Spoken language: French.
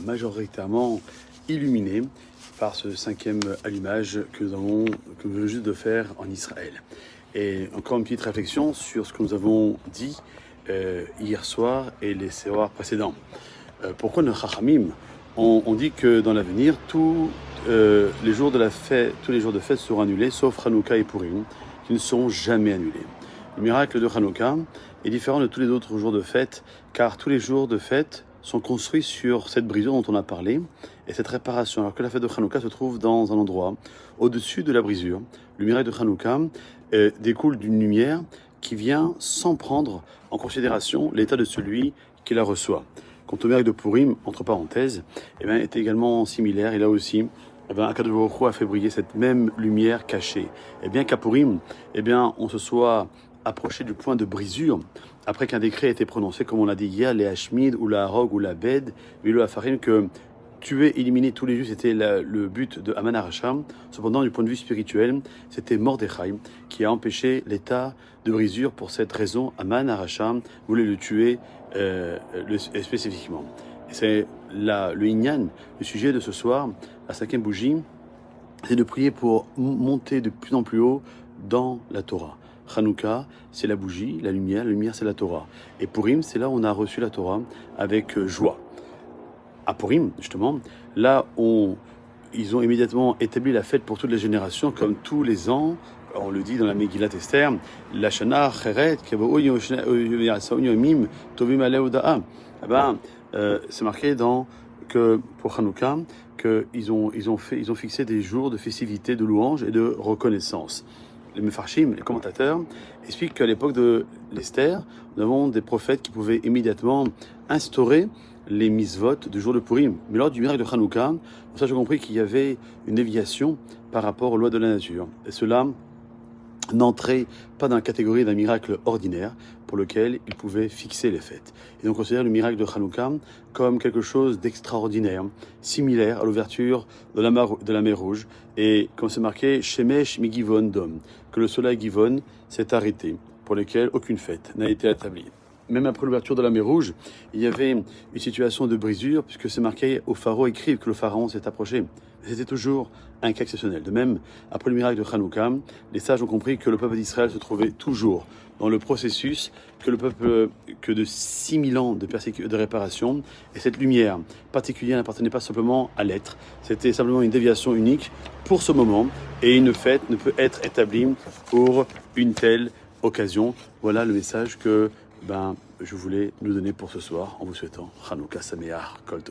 majoritairement illuminés par ce cinquième allumage que nous venons juste de faire en Israël. Et encore une petite réflexion sur ce que nous avons dit hier soir et les soirs précédents. Pourquoi nos Chachamim on dit que dans l'avenir, tous les jours de fête seront annulés, sauf Hanouka et Purim, qui ne seront jamais annulés. Le miracle de Hanouka est différent de tous les autres jours de fête, car tous les jours de fête sont construits sur cette brisure dont on a parlé et cette réparation, alors que la fête de Hanouka se trouve dans un endroit au-dessus de la brisure. Le miracle de Hanouka découle d'une lumière qui vient sans prendre en considération l'état de celui qui la reçoit. Quant au miracle de Purim, entre parenthèses, est également similaire. Et là aussi, Akadosh Baruch Hu a fait briller cette même lumière cachée. Et bien qu'à Purim, on se soit approché du point de brisure, après qu'un décret ait été prononcé, comme on l'a dit hier, les Hashmid, ou la Harog, ou la Bed, Vilo Afarim, que tuer, éliminer tous les Juifs, c'était le but de Haman HaRasha. Cependant, du point de vue spirituel, c'était Mordechai qui a empêché l'état de brisure. Pour cette raison, Haman HaRasha voulait le tuer spécifiquement. Et c'est le Inyan, le sujet de ce soir, la cinquième bougie, c'est de prier pour monter de plus en plus haut dans la Torah. Hanouka, c'est la bougie, la lumière c'est la Torah. Et Purim, c'est là où on a reçu la Torah avec joie. À Purim, justement, là ils ont immédiatement établi la fête pour toutes les générations, comme tous les ans. On le dit dans la Megillat Esther, la Shana Cheret, Mim, Tovim Aleudaa. C'est marqué pour Hanouka qu'ils ont fixé des jours de festivité, de louange et de reconnaissance. Les Mefarshim, les commentateurs, expliquent qu'à l'époque de l'Esther, nous avons des prophètes qui pouvaient immédiatement instaurer les misvot du jour de Purim. Mais lors du miracle de Hanouka, ça j'ai compris qu'il y avait une déviation par rapport aux lois de la nature. Et cela n'entrait pas dans la catégorie d'un miracle ordinaire pour lequel il pouvait fixer les fêtes. Et donc on considère le miracle de Hanouka comme quelque chose d'extraordinaire, similaire à l'ouverture de la mer Rouge, et comme c'est marqué, Shemesh mi Givon Dom, que le soleil Givon s'est arrêté, pour lequel aucune fête n'a été établie. Même après l'ouverture de la mer Rouge, il y avait une situation de brisure, puisque c'est marqué au pharaon, écrivent que le pharaon s'est approché. C'était toujours un cas exceptionnel. De même, après le miracle de Hanouka, les sages ont compris que le peuple d'Israël se trouvait toujours dans le processus que de 6000 ans de réparation. Et cette lumière particulière n'appartenait pas simplement à l'être, c'était simplement une déviation unique pour ce moment. Et une fête ne peut être établie pour une telle occasion. Voilà le message que je voulais nous donner pour ce soir en vous souhaitant Hanouka Sameach Kol Tov.